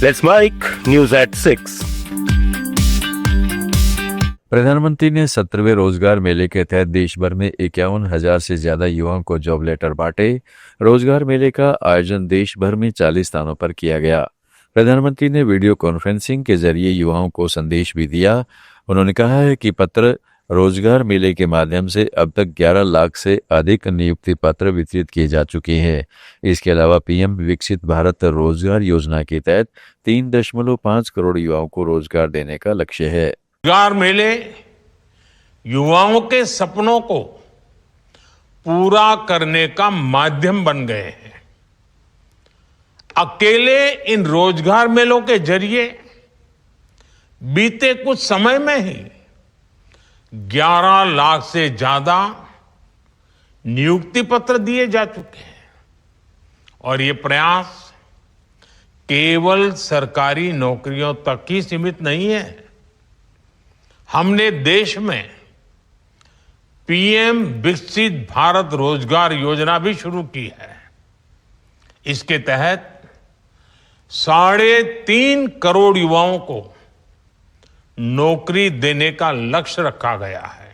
Let's make news at 6. प्रधानमंत्री ने 17वें रोजगार मेले के तहत देश भर में 51,000 से ज्यादा युवाओं को जॉब लेटर बांटे। रोजगार मेले का आयोजन देश भर में 40 स्थानों पर किया गया। प्रधानमंत्री ने वीडियो कॉन्फ्रेंसिंग के जरिए युवाओं को संदेश भी दिया। उन्होंने कहा है कि पत्र रोजगार मेले के माध्यम से अब तक 11 लाख से अधिक नियुक्ति पत्र वितरित किए जा चुके हैं। इसके अलावा पीएम विकसित भारत रोजगार योजना के तहत 3.5 करोड़ युवाओं को रोजगार देने का लक्ष्य है। रोजगार मेले युवाओं के सपनों को पूरा करने का माध्यम बन गए हैं। अकेले इन रोजगार मेलों के जरिए बीते कुछ समय में ही 11 लाख से ज्यादा नियुक्ति पत्र दिए जा चुके हैं और ये प्रयास केवल सरकारी नौकरियों तक ही सीमित नहीं है। हमने देश में पीएम विकसित भारत रोजगार योजना भी शुरू की है। इसके तहत 3.5 करोड़ युवाओं को नौकरी देने का लक्ष्य रखा गया है।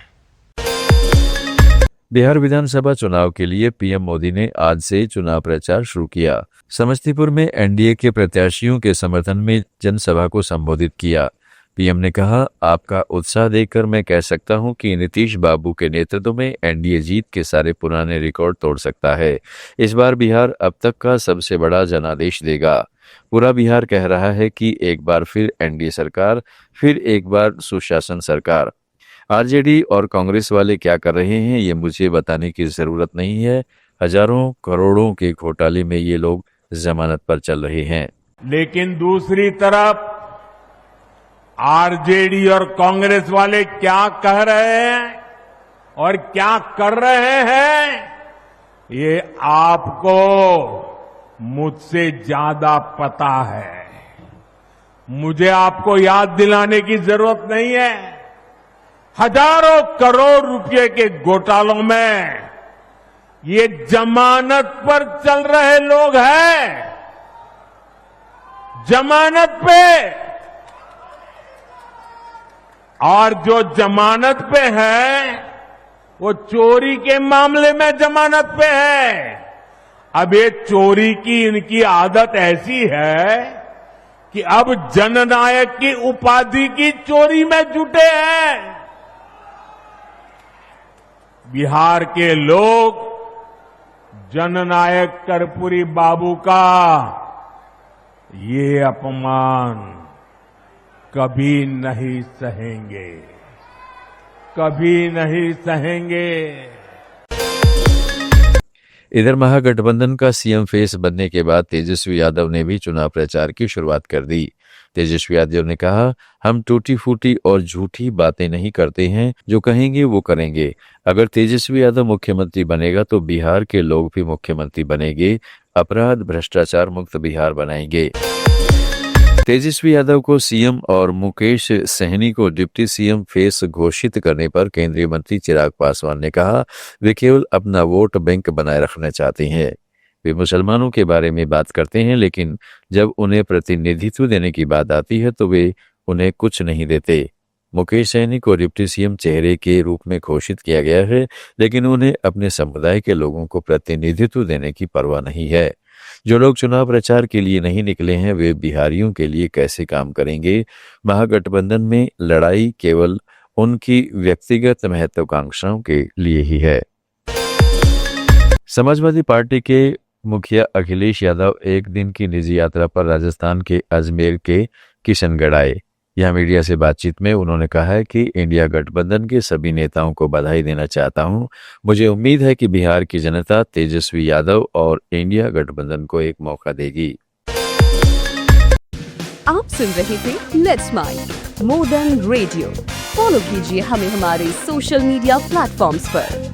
बिहार विधानसभा चुनाव के लिए पीएम मोदी ने आज से चुनाव प्रचार शुरू किया। समस्तीपुर में एनडीए के प्रत्याशियों के समर्थन में जनसभा को संबोधित किया। पीएम ने कहा, आपका उत्साह देखकर मैं कह सकता हूं कि नीतीश बाबू के नेतृत्व में एनडीए जीत के सारे पुराने रिकॉर्ड तोड़ सकता है। इस बार बिहार अब तक का सबसे बड़ा जनादेश देगा। पूरा बिहार कह रहा है कि एक बार फिर एनडीए सरकार, फिर एक बार सुशासन सरकार। आरजेडी और कांग्रेस वाले क्या कर रहे हैं ये मुझे बताने की जरूरत नहीं है। हजारों करोड़ों के घोटाले में ये लोग जमानत पर चल रहे हैं। लेकिन दूसरी तरफ आरजेडी और कांग्रेस वाले क्या कह रहे हैं और क्या कर रहे हैं ये आपको मुझसे ज्यादा पता है। मुझे आपको याद दिलाने की जरूरत नहीं है। हजारों करोड़ रुपए के घोटालों में ये जमानत पर चल रहे लोग हैं। जमानत पे, और जो जमानत पे है वो चोरी के मामले में जमानत पे है। अब ये चोरी की इनकी आदत ऐसी है कि अब जननायक की उपाधि की चोरी में जुटे हैं। बिहार के लोग जननायक कर्पूरी बाबू का ये अपमान कभी नहीं सहेंगे, कभी नहीं सहेंगे। इधर महागठबंधन का सीएम फेस बनने के बाद तेजस्वी यादव ने भी चुनाव प्रचार की शुरुआत कर दी। तेजस्वी यादव ने कहा, हम टूटी फूटी और झूठी बातें नहीं करते हैं, जो कहेंगे वो करेंगे। अगर तेजस्वी यादव मुख्यमंत्री बनेगा तो बिहार के लोग भी मुख्यमंत्री बनेंगे। अपराध भ्रष्टाचार मुक्त बिहार बनाएंगे। तेजस्वी यादव को सीएम और मुकेश सहनी को डिप्टी सीएम फेस घोषित करने पर केंद्रीय मंत्री चिराग पासवान ने कहा, वे केवल अपना वोट बैंक बनाए रखना चाहते हैं। वे मुसलमानों के बारे में बात करते हैं, लेकिन जब उन्हें प्रतिनिधित्व देने की बात आती है तो वे उन्हें कुछ नहीं देते। मुकेश सहनी को डिप्टी सीएम चेहरे के रूप में घोषित किया गया है, लेकिन उन्हें अपने समुदाय के लोगों को प्रतिनिधित्व देने की परवाह नहीं है। जो लोग चुनाव प्रचार के लिए नहीं निकले हैं वे बिहारियों के लिए कैसे काम करेंगे। महागठबंधन में लड़ाई केवल उनकी व्यक्तिगत महत्वाकांक्षाओं के लिए ही है। समाजवादी पार्टी के मुखिया अखिलेश यादव एक दिन की निजी यात्रा पर राजस्थान के अजमेर के किशनगढ़ आए। यहां मीडिया से बातचीत में उन्होंने कहा है कि इंडिया गठबंधन के सभी नेताओं को बधाई देना चाहता हूं। मुझे उम्मीद है कि बिहार की जनता तेजस्वी यादव और इंडिया गठबंधन को एक मौका देगी। आप सुन रहे थे let's mind more than radio. Follow कीजिए हमें हमारे सोशल मीडिया प्लेटफॉर्म्स पर।